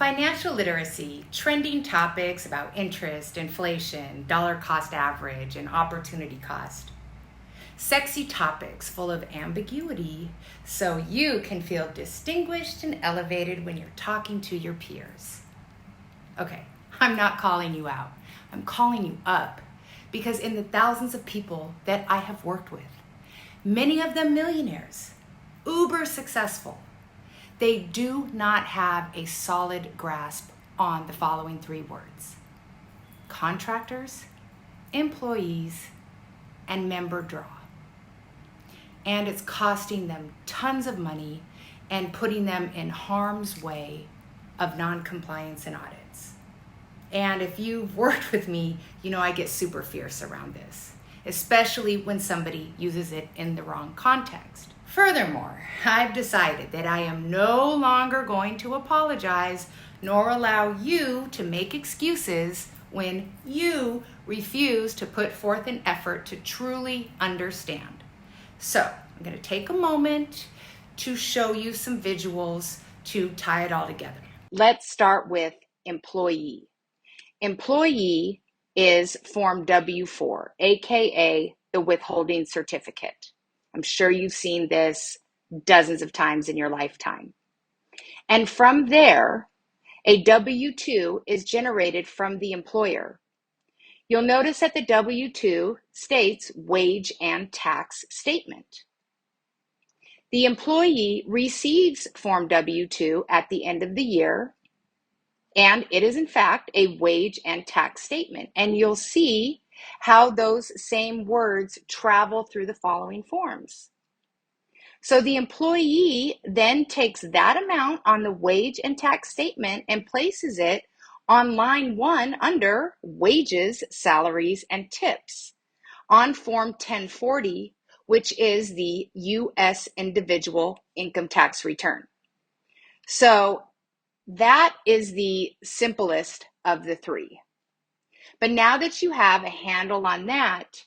Financial literacy, trending topics about interest, inflation, dollar cost average, and opportunity cost. Sexy topics full of ambiguity so you can feel distinguished and elevated when you're talking to your peers. Okay, I'm not calling you out. I'm calling you up because in the thousands of people that I have worked with, many of them millionaires, uber successful, they do not have a solid grasp on the following three words: contractors, employees, and member draw. And it's costing them tons of money and putting them in harm's way of non-compliance and audits. And if you've worked with me, you know I get super fierce around this, especially when somebody uses it in the wrong context. Furthermore, I've decided that I am no longer going to apologize nor allow you to make excuses when you refuse to put forth an effort to truly understand. So I'm going to take a moment to show you some visuals to tie it all together. Let's start with employee. Employee is Form W-4, aka the withholding certificate. I'm sure you've seen this dozens of times in your lifetime. And from there, a W-2 is generated from the employer. You'll notice that the W-2 states wage and tax statement. The employee receives Form W-2 at the end of the year, and it is in fact a wage and tax statement. And you'll see how those same words travel through the following forms. So the employee then takes that amount on the wage and tax statement and places it on line 1 under wages, salaries, and tips on Form 1040, which is the U.S. individual income tax return. So that is the simplest of the three. But now that you have a handle on that,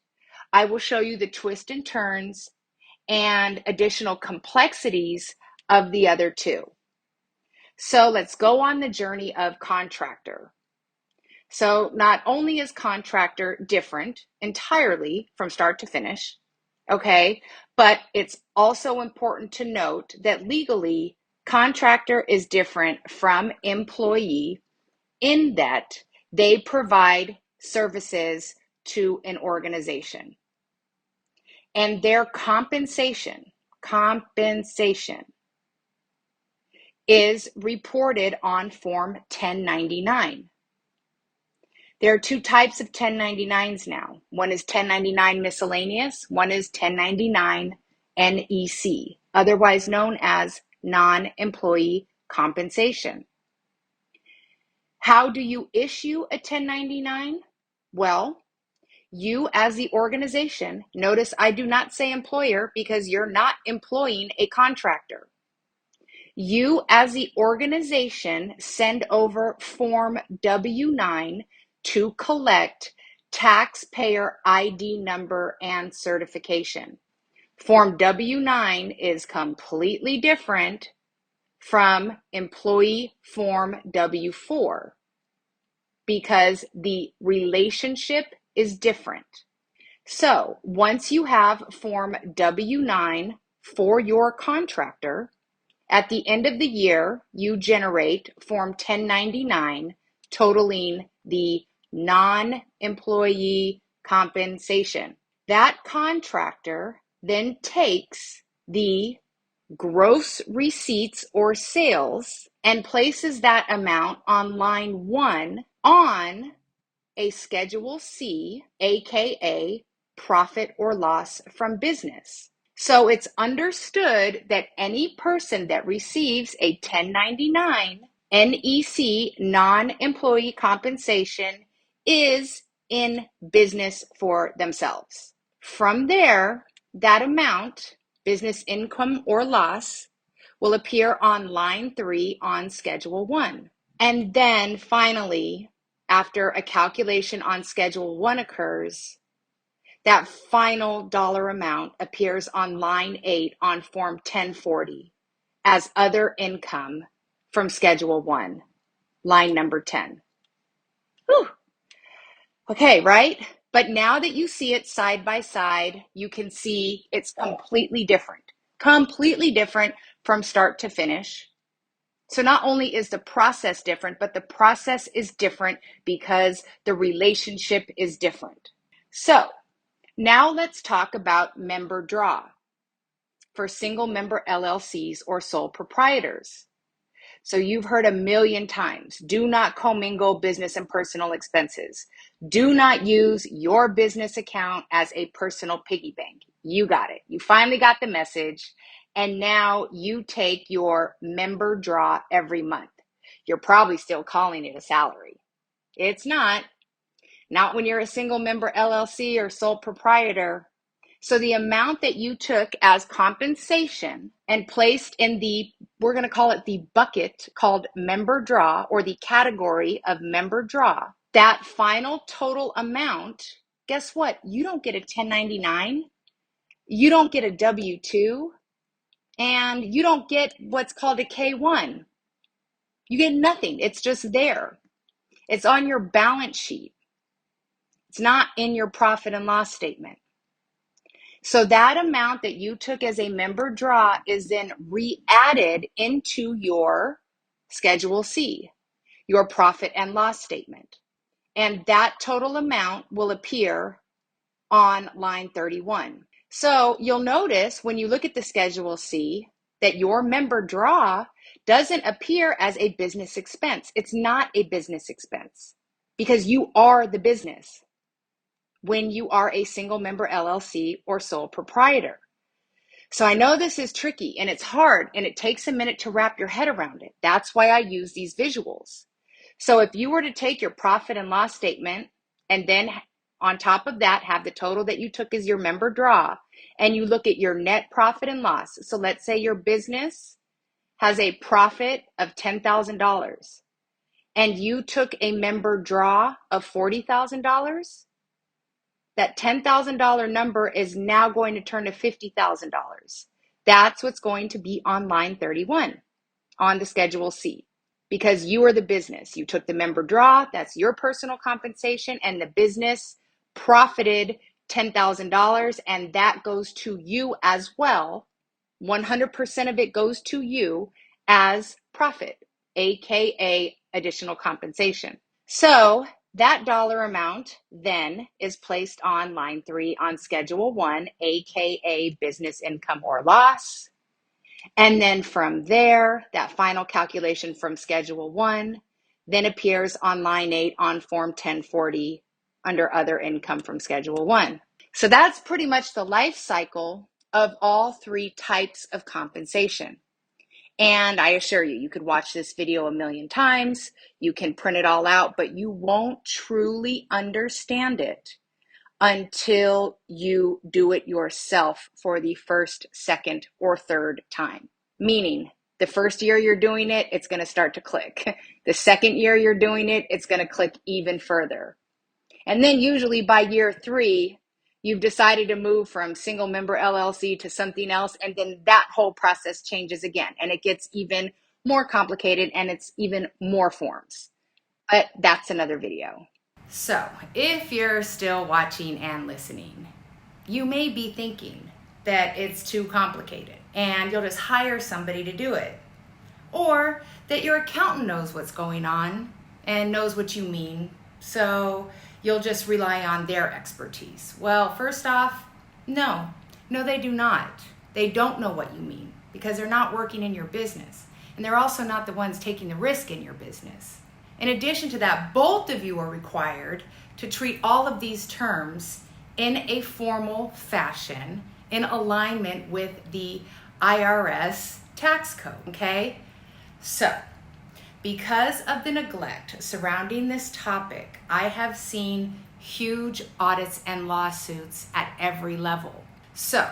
I will show you the twists and turns and additional complexities of the other two. So let's go on the journey of contractor. So not only is contractor different entirely from start to finish, okay, but it's also important to note that legally, contractor is different from employee in that they provide services to an organization. And their compensation is reported on Form 1099. There are two types of 1099s now. One is 1099 miscellaneous, one is 1099 NEC, otherwise known as non-employee compensation. How do you issue a 1099? Well, you as the organization, notice I do not say employer because you're not employing a contractor. You as the organization send over Form W-9 to collect taxpayer ID number and certification. Form W-9 is completely different from employee Form W-4 because the relationship is different. So once you have Form W-9 for your contractor, at the end of the year, you generate Form 1099 totaling the non-employee compensation. That contractor then takes the gross receipts or sales and places that amount on line 1 on a Schedule C, aka profit or loss from business. So it's understood that any person that receives a 1099 NEC, non-employee compensation, is in business for themselves. From there, that amount, business income or loss, will appear on line 3 on Schedule 1. And then finally, after a calculation on Schedule 1 occurs, that final dollar amount appears on line 8 on Form 1040 as other income from Schedule 1. line number 10. Whew. Okay, right? But now that you see it side by side, you can see it's completely different from start to finish. So not only is the process different, but the process is different because the relationship is different. So now let's talk about member draw for single member LLCs or sole proprietors. So you've heard a million times, do not commingle business and personal expenses. Do not use your business account as a personal piggy bank. You got it. You finally got the message. And now you take your member draw every month. You're probably still calling it a salary. It's not when you're a single member LLC or sole proprietor. So the amount that you took as compensation and placed in we're going to call it the bucket called member draw, or the category of member draw, that final total amount, guess what? You don't get a 1099, you don't get a W-2, and you don't get what's called a K-1. You get nothing. It's just there. It's on your balance sheet. It's not in your profit and loss statement. So that amount that you took as a member draw is then re-added into your Schedule C, your profit and loss statement. And that total amount will appear on line 31. So you'll notice when you look at the Schedule C that your member draw doesn't appear as a business expense. It's not a business expense because you are the business when you are a single member LLC or sole proprietor. So I know this is tricky and it's hard and it takes a minute to wrap your head around it. That's why I use these visuals. So if you were to take your profit and loss statement and then on top of that have the total that you took as your member draw, and you look at your net profit and loss. So let's say your business has a profit of $10,000 and you took a member draw of $40,000. That $10,000 number is now going to turn to $50,000. That's what's going to be on line 31 on the Schedule C, because you are the business. You took the member draw, that's your personal compensation, and the business profited $10,000, and that goes to you as well. 100% of it goes to you as profit, aka additional compensation. So that dollar amount then is placed on line 3 on Schedule 1, aka business income or loss. And then from there, that final calculation from Schedule 1 then appears on line 8 on Form 1040 under other income from Schedule 1. So that's pretty much the life cycle of all 3 types of compensation. And I assure you, you could watch this video a million times, you can print it all out, but you won't truly understand it until you do it yourself for the first, second, or third time. Meaning, the first year you're doing it, it's going to start to click. The second year you're doing it, it's going to click even further. And then usually by year 3, you've decided to move from single member LLC to something else, and then that whole process changes again, and it gets even more complicated, and it's even more forms. But that's another video. So, if you're still watching and listening, you may be thinking that it's too complicated, and you'll just hire somebody to do it. Or that your accountant knows what's going on and knows what you mean, so you'll just rely on their expertise. Well, first off, no, they do not. They don't know what you mean because they're not working in your business. And they're also not the ones taking the risk in your business. In addition to that, both of you are required to treat all of these terms in a formal fashion in alignment with the IRS Tax Code, okay? So, because of the neglect surrounding this topic, I have seen huge audits and lawsuits at every level. So,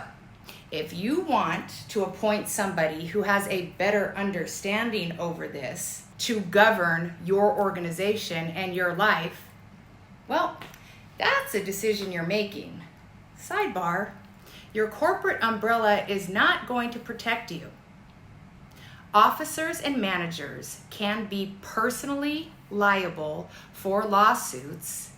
if you want to appoint somebody who has a better understanding over this to govern your organization and your life, well, that's a decision you're making. Sidebar, your corporate umbrella is not going to protect you. Officers and managers can be personally liable for lawsuits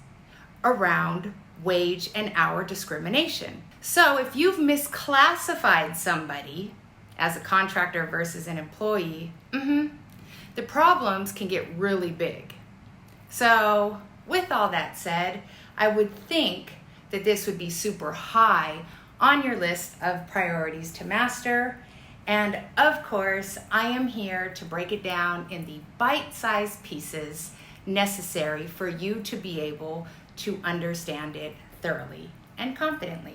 around wage and hour discrimination. So if you've misclassified somebody as a contractor versus an employee, the problems can get really big. So with all that said, I would think that this would be super high on your list of priorities to master. And of course, I am here to break it down in the bite-sized pieces necessary for you to be able to understand it thoroughly and confidently.